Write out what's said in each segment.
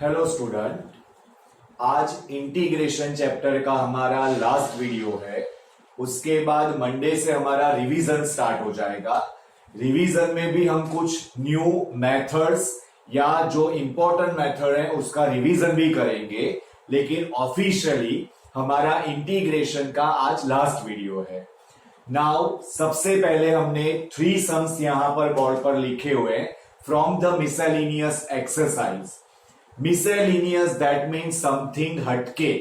Hello student, आज integration chapter का हमारा लास्ट वीडियो है। उसके बाद मंडे से हमारा रिवीजन स्टार्ट हो जाएगा। रिवीजन में भी हम कुछ न्यू मेथड्स या जो इंपॉर्टेंट मेथड है उसका रिवीजन भी करेंगे, लेकिन ऑफिशियली हमारा इंटीग्रेशन का आज लास्ट वीडियो है। नाउ सबसे पहले हमने 3 सम्स यहां पर बोर्ड पर लिखे हुए from the miscellaneous exercise. Miscellaneous that means something हटके,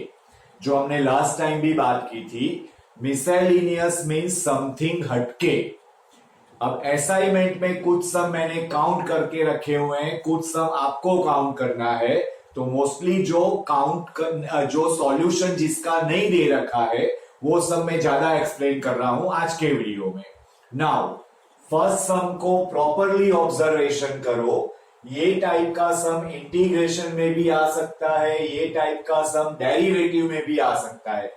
जो हमने लास्ट टाइम भी बात की थी। मिसलेनियस मीन्स समथिंग हटके। अब असाइनमेंट में कुछ सम मैंने काउंट करके रखे हुए हैं, कुछ सम आपको काउंट करना है। तो मोस्टली जो सॉल्यूशन जिसका नहीं दे रखा है वो सब मैं ज्यादा एक्सप्लेन कर रहा हूं आज के वीडियो में। नाउ फर्स्ट सम को प्रॉपरली ऑब्जर्वेशन करो। ये टाइप का सम इंटीग्रेशन में भी आ सकता है, ये टाइप का सम डेरिवेटिव में भी आ सकता है।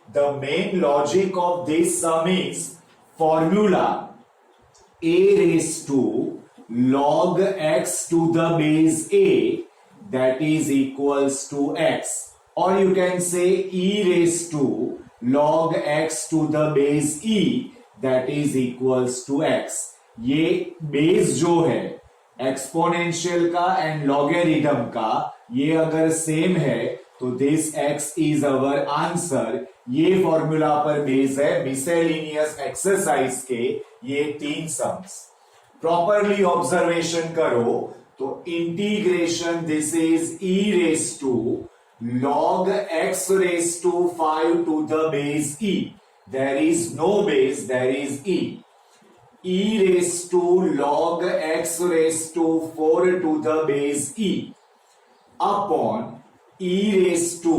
The main logic of this some is formula a raised to log x to the base a that is equals to x, or you can say e raised to log x to the base e that is equals to x। ये base जो है exponential का and logarithm का, ये अगर same है तो this x is our answer. ये फॉर्मूला पर बेस है मिसलेनियस एक्सरसाइज के ये 3 सम्स। प्रॉपरली ऑब्जर्वेशन करो तो integration this is e raise to log x raise to 5 to the base e। There is no base, there is e। e raise to log x raise to 4 to the base e upon e raise to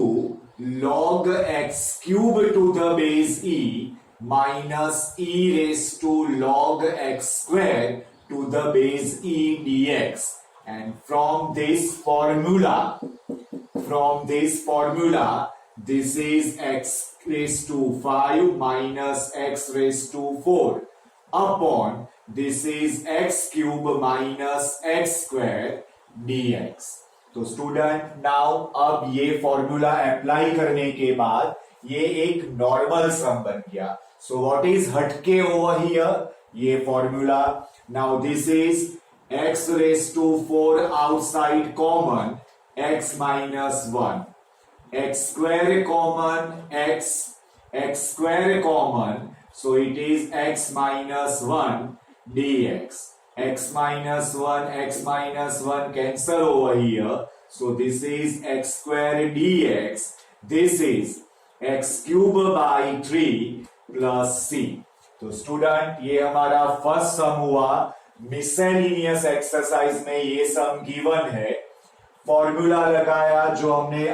log x cube to the base e minus e raised to log x square to the base e dx। And from this formula, this is x raised to 5 minus x raised to 4 upon this is x cube minus x square dx। तो student now अब ये formula apply करने के बाद ये एक normal sum बन गया। सो व्हाट इज हटके ओवर हियर? ये formula. Now this is x raise to 4 outside common x minus 1, x square common x square common, so it is x minus 1 dx। x minus 1 cancel over here, so this is x square dx, this is x cube by 3 plus c। तो student ये हमारा first सम हुआ। Miscellaneous exercise में ये सम given है। Formula लगाया जो हमने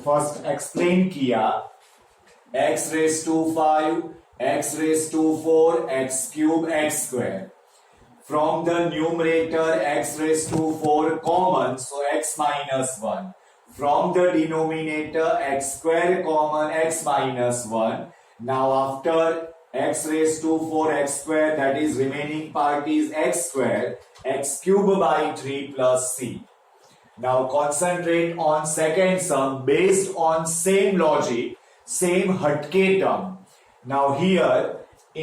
फर्स्ट एक्सप्लेन किया, x raise to 5, x raise to 4, x cube x square. From the numerator x raised to 4 common, so x minus 1. From the denominator x square common x minus 1. Now after x raised to 4x square, that is remaining part is x square, x cube by 3 plus c. Now concentrate on second sum based on same logic, same hatke term. Now here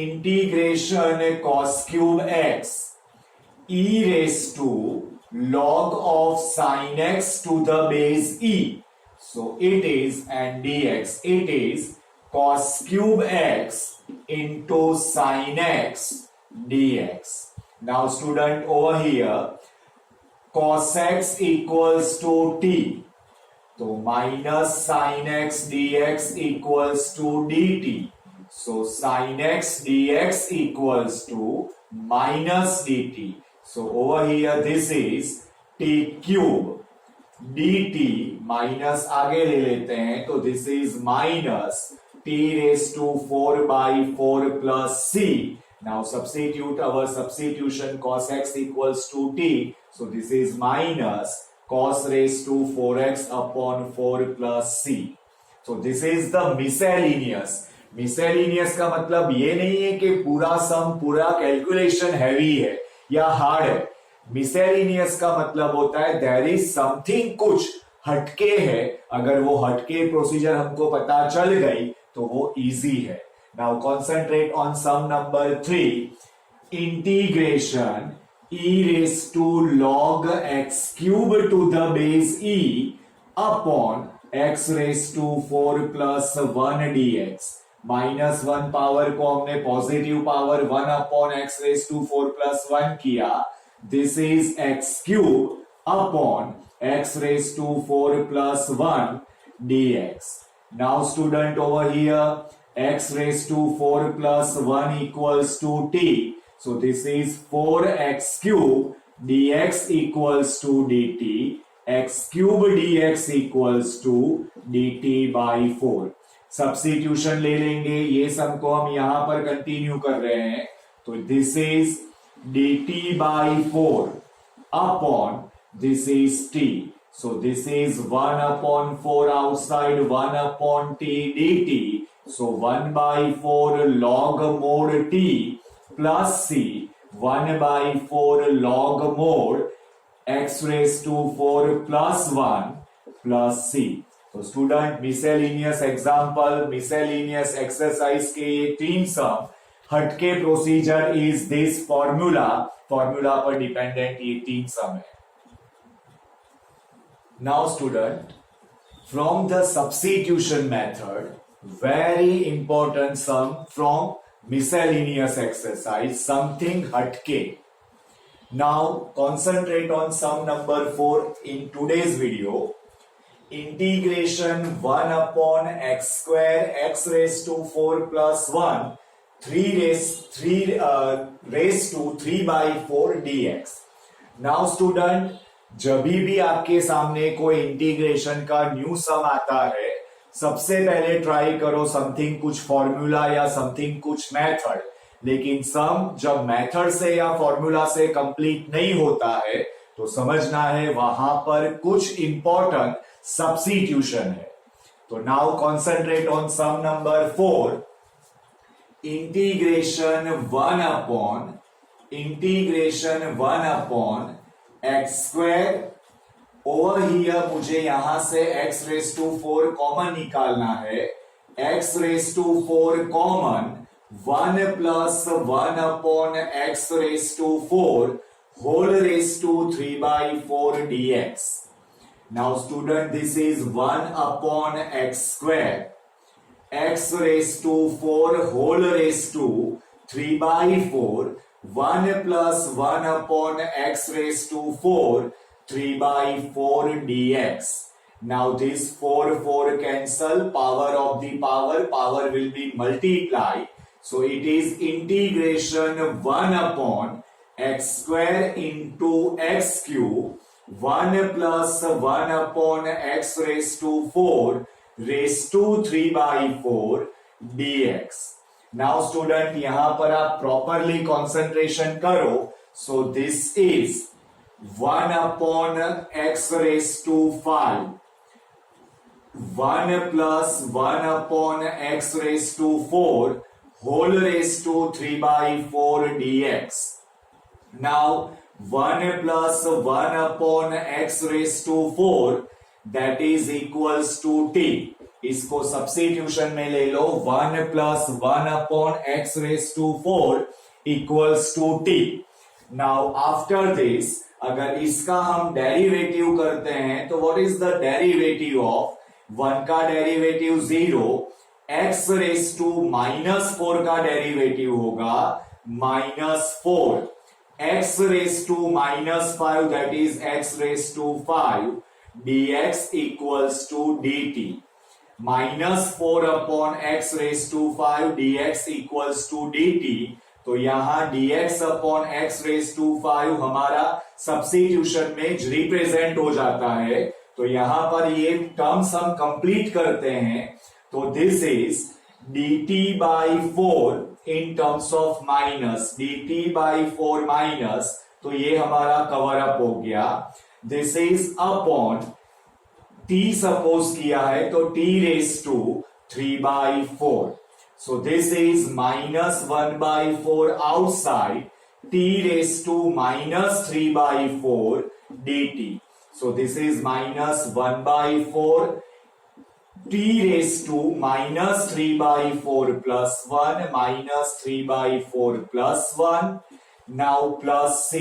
integration cos cube x e raised to log of sin x to the base e, so it is, and dx, it is cos cube x into sin x dx। now student over here cos x equals to t, so minus sin x dx equals to dt, so sin x dx equals to minus dt। So over here this is t cube dt minus आगे ले लेते हैं तो this is minus t raised to 4 by 4 plus c। Now substitute our substitution cos x equals to t, so this is minus cos raised to 4x upon 4 plus c। So this is the miscellaneous। Miscellaneous का मतलब ये नहीं है कि पूरा सम पूरा calculation heavy है या हार्ड है। मिसलेनियस का मतलब होता है देयर इज समथिंग कुछ हटके है, अगर वो हटके प्रोसीजर हमको पता चल गई तो वो इजी है. Now concentrate on sum number 3. Integration e raised to log x cube to the base e upon x raised to 4 plus 1 dx. -1 power को हमने positive power 1 upon x raised to 4 plus 1 किया. This is x cube upon x raised to 4 plus 1 dx. Now student over here, x raised to 4 plus 1 equals to t. So this is 4x cube dx equals to dt. X cube dx equals to dt by 4. Substitution ले लेंगे, ये सम को हम यहां पर continue कर रहे हैं. तो this is dt by 4 upon this is t. So this is 1 upon 4 outside, 1 upon t dt. So 1 by 4 log mod t plus c, 1 by 4 log mod x raised to 4 plus 1 plus c. तो student miscellaneous example, miscellaneous exercise के ये 3 सम, हटके procedure is this formula, formula पर dependent ये 3 सम है. Now student, from the substitution method, very important sum from miscellaneous exercise, something hatke. Now concentrate on sum number 4 in today's video. Integration 1 upon x square x raised to 4 plus 1 raised to 3 by 4 dx. Now student, जब भी आपके सामने कोई integration का new सम आता है, सबसे पहले ट्राई करो समथिंग कुछ फॉर्मूला या समथिंग कुछ मेथड. लेकिन सम जब मेथड से या फॉर्मूला से कंप्लीट नहीं होता है तो समझना है वहां पर कुछ इंपॉर्टेंट सब्स्टिट्यूशन है. तो now concentrate on sum number 4. Integration 1 upon x square. Over here मुझे यहां से x रेस टू 4 कॉमन निकालना है. x raise to 4 common, 1 plus 1 upon x raise to 4 whole raise to 3 by 4 dx. Now student, this is 1 upon x square, x raise to 4 whole raise to 3 by 4, 1 plus 1 upon x raise to 4 3 by 4 dx. Now this 4 cancel, power of the power will be multiplied. So it is integration 1 upon x square into x cube, 1 plus 1 upon x raised to 4 raised to 3 by 4 dx. Now student, यहां पर आप properly concentration करो. So this is 1 upon x raised to 5, 1 plus 1 upon x raised to 4 whole raised to 3 by 4 dx. Now 1 plus 1 upon x raised to 4 that is equals to t. इसको substitution में ले लो. 1 plus 1 upon x raised to 4 equals to t. Now after this, अगर इसका हम derivative करते हैं तो what is the derivative of 1 का डेरिवेटिव 0, x रेस टू -4 का डेरिवेटिव होगा -4, x raise to -5 that is x raise to 5 dx equals to dt. -4 upon x raise to 5 dx equals to dt. तो यहां dx upon x raise to 5 हमारा substitution में represent हो जाता है. तो यहां पर ये टर्म्स हम कंप्लीट करते हैं. तो this is dt by 4 in terms of minus, dt by 4 minus. तो ये हमारा कवर अप हो गया. This is upon t suppose किया है तो t race to 3 by 4. So this is -1 by 4 outside, t raised to -3 by 4 dt. So this is minus 1 by 4 t raised to minus 3 by 4 plus 1 minus 3 by 4 plus 1. Now plus c.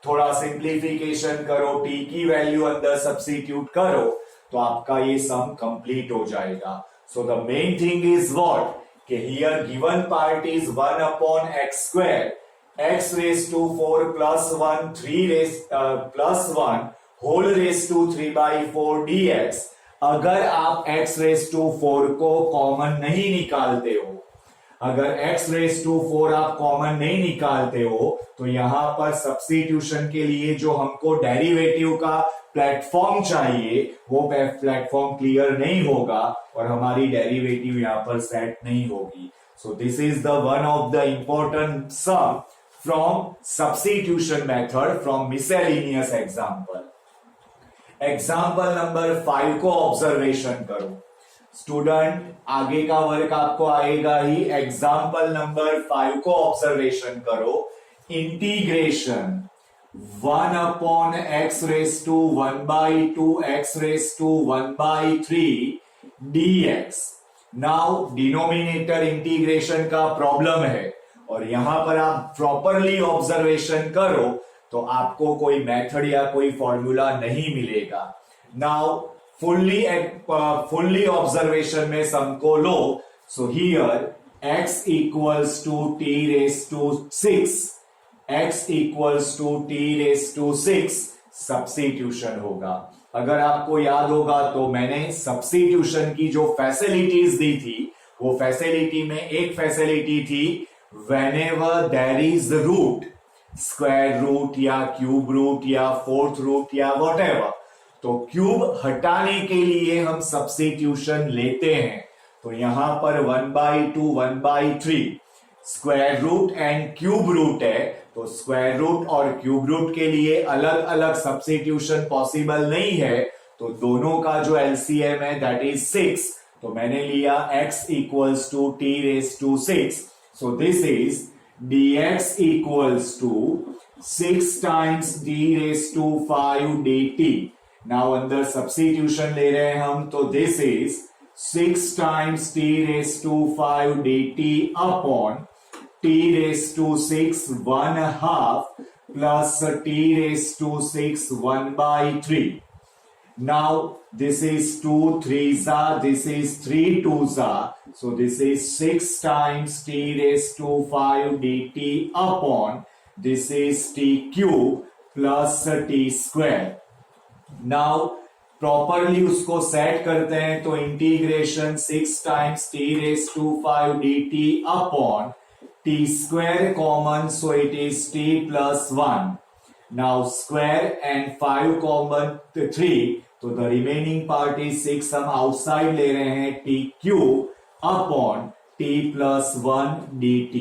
थोड़ा simplification करो, t की value अंदर substitute करो तो आपका ये sum complete हो जाएगा. So the main thing is what? कि here given part is 1 upon x square, x raised to 4 plus 1 plus 1 whole raised to 3 by 4 dx. अगर आप x raised to 4 को कॉमन नहीं निकालते हो, अगर x raised to 4 आप कॉमन नहीं निकालते हो तो यहां पर सब्स्टिट्यूशन के लिए जो हमको डेरिवेटिव का प्लेटफॉर्म चाहिए वो प्लेटफॉर्म क्लियर नहीं होगा और हमारी डेरिवेटिव यहां पर सेट नहीं होगी. So this is the one of the important sum from substitution method from miscellaneous example. Example number 5 को ऑब्जर्वेशन करो. स्टूडेंट आगे का वर्क आपको आएगा ही. एग्जाम्पल नंबर 5 को ऑब्जर्वेशन करो. Integration 1 upon x raised to 1 by 2 x raised to 1 by 3 dx. Now denominator integration का problem है और यहां पर आप प्रॉपरली ऑब्जर्वेशन करो तो आपको कोई मेथड या कोई फॉर्मूला नहीं मिलेगा. नाउ फुल्ली ऑब्जर्वेशन में सम को लो. So here x equals to t raise to 6, x equals to t raise to 6 substitution होगा. अगर आपको याद होगा तो मैंने सब्स्टिट्यूशन की जो फैसिलिटीज दी थी वो फैसिलिटी में एक फैसिलिटी थी whenever there is root, square root या क्यूब रूट या फोर्थ रूट या व्हाटएवर, तो क्यूब हटाने के लिए हम सब्स्टिट्यूशन लेते हैं. तो यहां पर 1 by 2 1 by 3 square root and cube root है तो स्क्वायर रूट और क्यूब रूट के लिए अलग अलग सब्स्टिट्यूशन पॉसिबल नहीं है. तो दोनों का जो एलसीएम है दैट इज 6. तो मैंने लिया x equals to t raise to 6. So this is dx equals to 6 times t raised to 5 dt. Now अंदर सब्स्टिट्यूशन ले रहे हैं हम तो this is 6 times t raised to 5 dt upon t raised to 6 1 half plus t raised to 6 1 by 3. Now this is 2 3s are, this is 3 2s are, so this is 6 times t raised to 5 dt upon this is t cube plus t square. Now properly उसको set करते हैं तो integration 6 times t raised to 5 dt upon t square common, so it is t plus 1. Now square and 5 common 3, तो the remaining part is 6. हम outside ले रहे हैं t cube upon t plus 1 dt.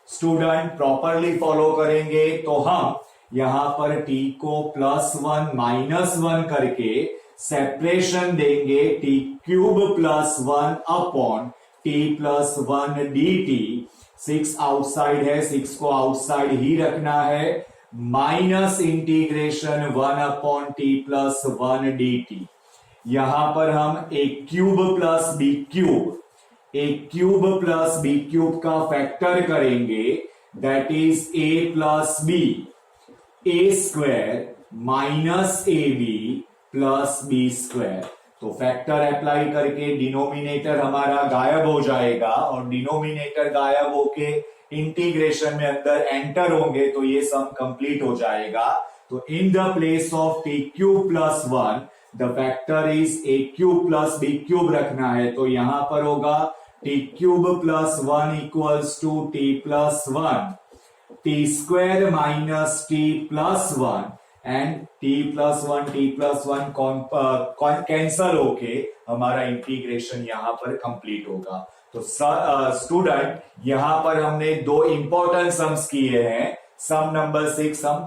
Student properly follow करेंगे तो हम यहां पर t को +1 -1 करके सेपरेशन देंगे t cube +1 upon t plus 1 dt. 6 outside है, 6 को आउटसाइड ही रखना है. Minus integration 1 upon t plus 1 dt. यहां पर हम एक क्यूब प्लस बी क्यूब, एक क्यूब प्लस बी क्यूब का फैक्टर करेंगे that is a plus B, a square minus A B plus B square. तो फैक्टर अप्लाई करके डिनोमिनेटर हमारा गायब हो जाएगा और डिनोमिनेटर गायब होके इंटीग्रेशन में अंदर एंटर होंगे तो ये सम कंप्लीट हो जाएगा. तो in the place of T cube plus 1 the factor is A cube plus B cube रखना है. तो यहां पर होगा T cube plus 1 equals to T plus 1, T square minus T plus 1 and t plus 1 cancel होके हमारा integration यहां पर कंप्लीट होगा. तो स्टूडेंट यहां पर हमने दो इंपॉर्टेंट सम्स किए हैं. सम नंबर 6 हम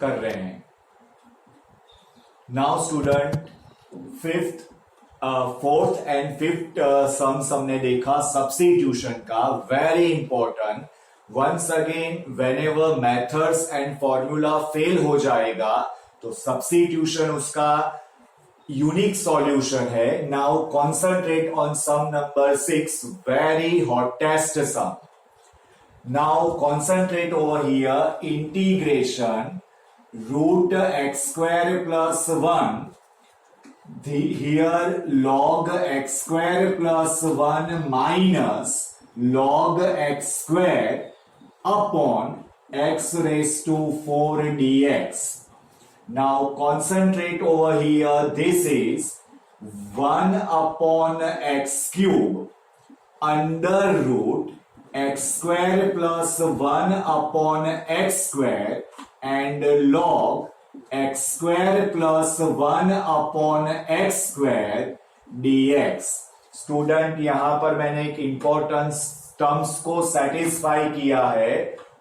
कर रहे हैं. Now student fourth and fifth sums हमने देखा सब्स्टिट्यूशन का. Very important. Once again whenever methods and formula fail हो जाएगा तो सब्स्टिट्यूशन उसका यूनिक सॉल्यूशन है. Now concentrate on sum number 6, very hottest sum. Now concentrate over here. Integration root x square plus 1, here log x square plus 1 minus log x square upon x raised to 4 dx. Now concentrate over here. This is 1 upon x cube under root x square plus 1 upon x square and log x square plus 1 upon x square dx. Student यहां पर मैंने एक important terms को satisfy किया है.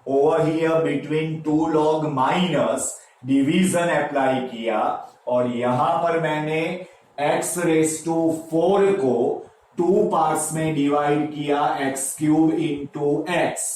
Over here between two log minus division apply किया और यहां पर मैंने x रेस टू 4 को 2 पार्ट्स में डिवाइड किया, x क्यूब इंटू x.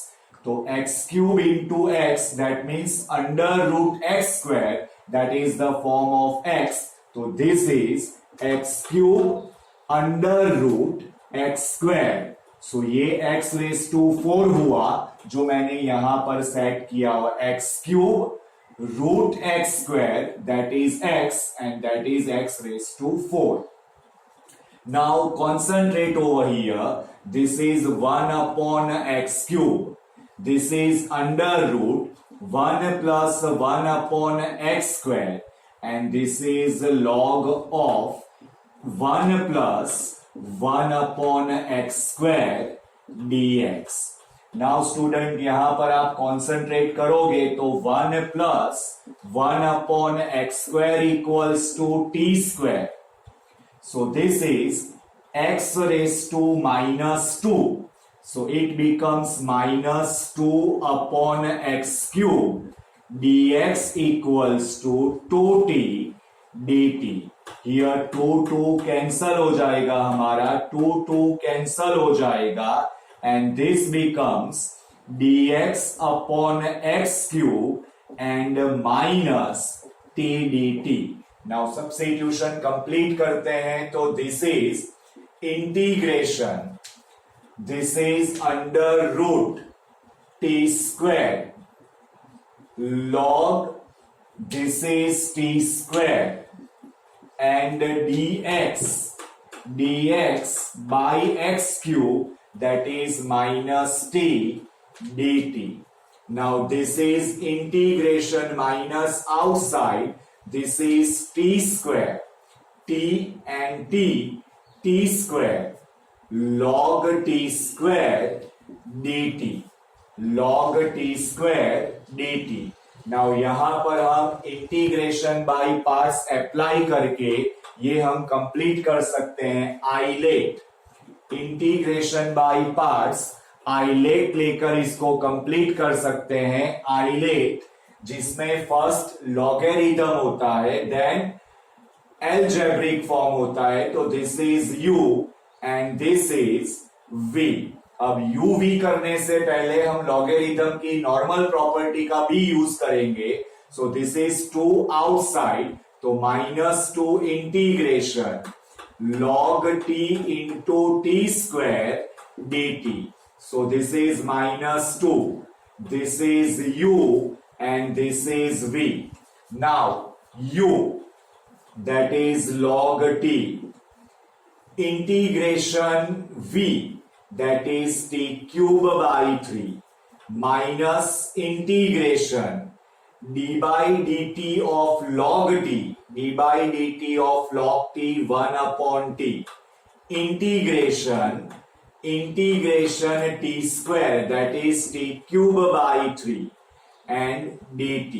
तो x cube into x, that means under root x square, that is the form of x. So this is x cube under root x square. So ये x raised to 4 हुआ जो मैंने यहां पर set किया हुआ. x cube root x square, that is x, and that is x raised to 4. Now concentrate over here. This is 1 upon x cube. This is under root 1 plus 1 upon x square, and this is log of 1 plus 1 upon x square dx. Now student यहां पर आप concentrate करोगे तो 1 plus 1 upon x square equals to t square. So this is x raised to minus 2. So it becomes minus 2 upon x cube dx equals to 2t dt. Here 2 cancel हो जाएगा हमारा, 2 cancel हो जाएगा and this becomes dx upon x cube and minus t dt. Now substitution complete करते हैं तो this is integration. This is under root t square log, this is t square and dx by x cube, that is minus t dt. Now this is integration minus outside, this is t square, t and t square log t square dt, log t square dt. Now यहां पर हम integration by parts apply करके ये हम complete कर सकते हैं. ILATE integration by parts, ILATE लेकर इसको कंप्लीट कर सकते हैं. आइलेट जिसमें फर्स्ट लॉगरिथम होता है, देन अलजेब्रिक फॉर्म होता है. तो this is u and this is v. अब u v करने से पहले हम लॉगरिथम की नॉर्मल प्रॉपर्टी का भी यूज करेंगे. सो दिस इज 2 आउटसाइड, तो -2 integration log t into t square dt. So this is -2, this is u and this is v. Now u, that is log t, integration v, that is t cube by 3 minus integration d by dt of log t, d by dt of log t 1 upon t, integration t square, that is t cube by 3 and dt.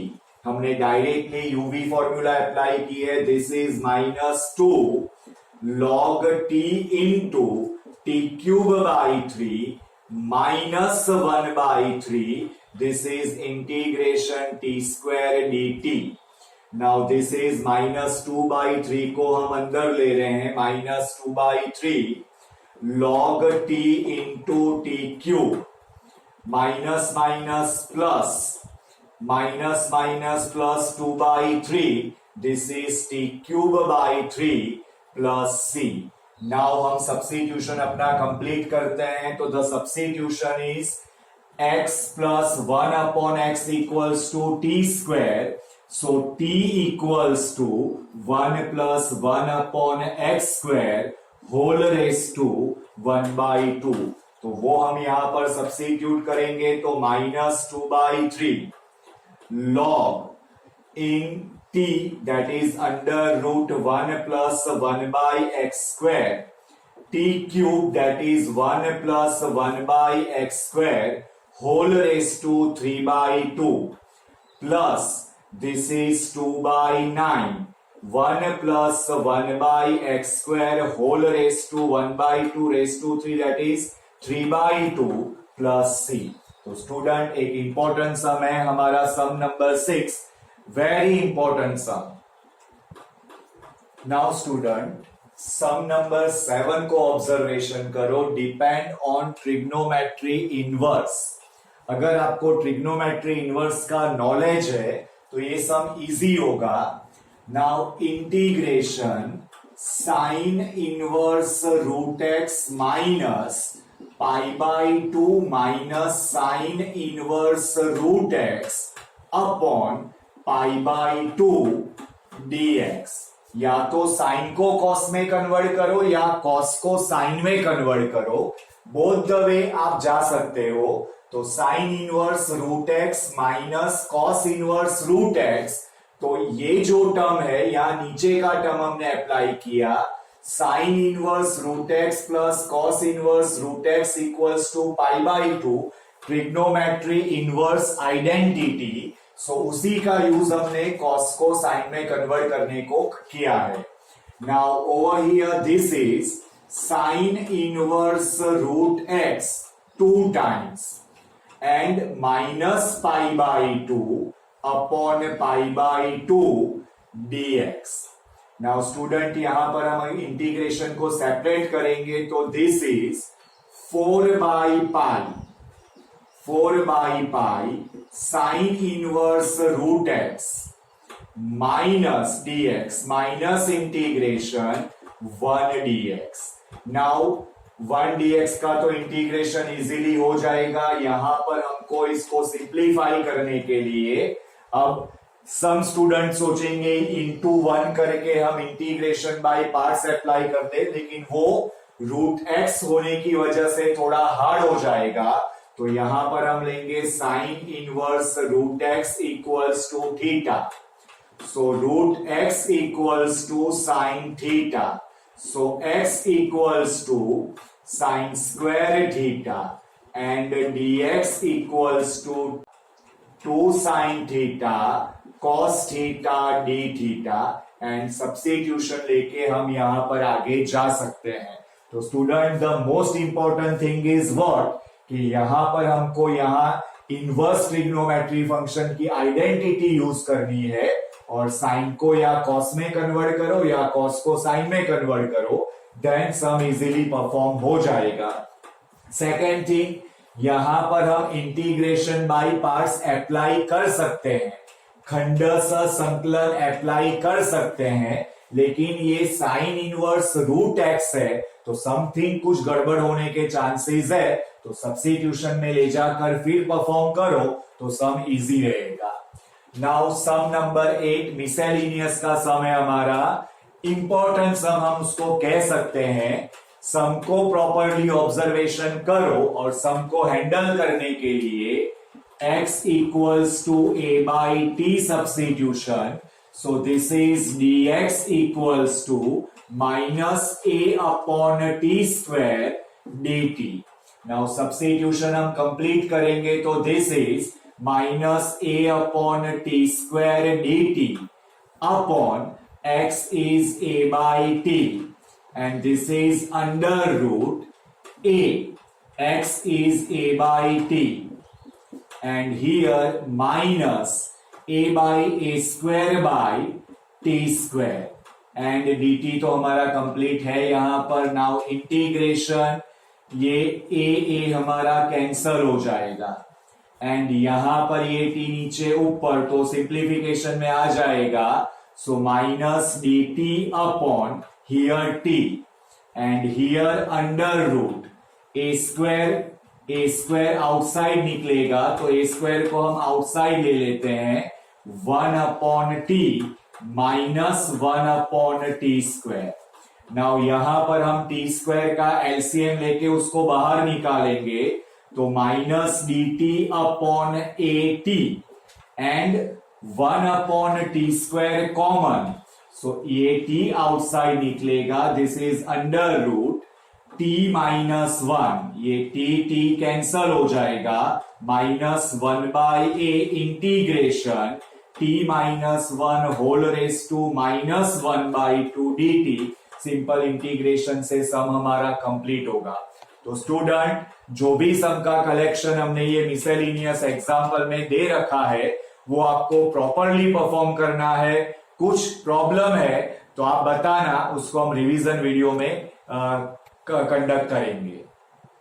हमने directly uv formula apply की है. This is -2 log t into t cube by 3 minus 1 by 3. This is integration t square dt. Now this is -2 by 3 को हम अंदर ले रहे हैं. -2 by 3 log t into t cube, minus minus plus minus minus plus 2 by 3. This is t cube by 3 plus c. Now हम substitution अपना complete करते हैं. तो the substitution is x plus 1 upon x equals to t square. So t equals to 1 plus 1 upon x square whole raised to 1 by 2. तो वो हम यहां पर सब्स्टिट्यूट करेंगे तो -2/3 log in t, that is under root 1 plus 1 by x square, t cube, that is 1 plus 1 by x square whole raised to 3/2 plus this is 2 by 9. 1 plus 1 by x square whole raised to 1 by 2 raised to 3, that is 3/2 plus c. तो student एक important sum है हमारा sum number 6, very important sum. Now student sum number 7 को observation करो. Depend on trigonometry inverse. अगर आपको trigonometry inverse का knowledge है तो ये सम इजी होगा. Now integration sine inverse root x minus pi by 2 minus sine inverse root x upon pi by 2 dx. या तो साइन को कॉस में कन्वर्ट करो या कॉस को साइन में कन्वर्ट करो. बोथ द वे आप जा सकते हो. तो sine inverse root x minus cos inverse root x. तो ये जो टर्म है यहां नीचे का टर्म हमने अप्लाई किया. Sine inverse root x plus cos inverse root x equals to pi by 2. Trigonometry inverse identity. So उसी का यूज हमने कॉस को साइन में कन्वर्ट करने को किया है. Now over here this is sine inverse root x 2 times and minus pi by 2 upon pi by 2 dx. Now student यहां पर हम इंटीग्रेशन को सेपरेट करेंगे तो this is 4 by pi sine inverse root x minus dx minus integration 1 dx. नाउ 1 dx का तो integration easily हो जाएगा. यहां पर हमको इसको सिंप्लीफाई करने के लिए अब सम स्टूडेंट सोचेंगे इनटू 1 करके हम इंटीग्रेशन बाय पार्ट्स अप्लाई करते, लेकिन वो रूट एक्स होने की वजह से थोड़ा हार्ड हो जाएगा. तो यहां पर हम लेंगे sine inverse root x equals to theta. So root x equals to sine theta. So x equals to sine square theta and dx equals to 2 sine theta cos theta d theta. And substitution लेके हम यहां पर आगे जा सकते हैं. तो student the most important thing is what कि यहां पर हमको यहां इनवर्स ट्रिग्नोमेट्री फंक्शन की आइडेंटिटी यूज करनी है और साइन को या कॉस में कन्वर्ट करो या कॉस को साइन में कन्वर्ट करो, देन सम इजीली परफॉर्म हो जाएगा. सेकेंड थिंग, यहां पर हम इंटीग्रेशन बाय पार्ट्स अप्लाई कर सकते हैं, खंडशः संकलन अप्लाई कर सकते हैं, लेकिन ये साइन इनवर्स रूट एक्स है तो समथिंग कुछ गड़बड़ होने के चांसेस है. तो सब्स्टिट्यूशन में ले जाकर फिर परफॉर्म करो तो सम इजी रहेगा. नाउ सम नंबर 8 मिसलेनियस का सम है हमारा. इंपॉर्टेंट सम हम उसको कह सकते हैं. सम को प्रॉपरली ऑब्जर्वेशन करो और सम को हैंडल करने के लिए x equals to a by t substitution. So this is dx equals to minus a upon t square dt. Now substitution हम complete करेंगे तो this is minus a upon t square dt upon x is a by t and this is under root a. X is a by t. And here minus a by a square by t square and dt तो हमारा complete है यहां पर. Now integration ये a हमारा cancel हो जाएगा and यहां पर ये t नीचे ऊपर, तो सिंप्लीफिकेशन में आ जाएगा. So minus D T upon here t and here under root A square outside निकलेगा, तो ए स्क्वायर को हम आउटसाइड ले लेते हैं. 1 upon T minus 1 upon t square. Now यहां पर हम टी स्क्वायर का एलसीएम लेके उसको बाहर निकालेंगे, तो minus D T upon a t and 1 upon t square common. So ये टी आउटसाइड निकलेगा. This is under root t minus 1, ये टी कैंसल हो जाएगा. Minus 1 by a integration t minus 1 whole raise to minus 1 by 2 d t. Simple integration से सम हमारा complete होगा. तो स्टूडेंट, जो भी सम का कलेक्शन हमने ये मिसलेनियस एग्जाम्पल में दे रखा है वो आपको प्रॉपरली परफॉर्म करना है. कुछ प्रॉब्लम है तो आप बताना, उसको हम रिवीजन वीडियो में कंडक्ट करेंगे.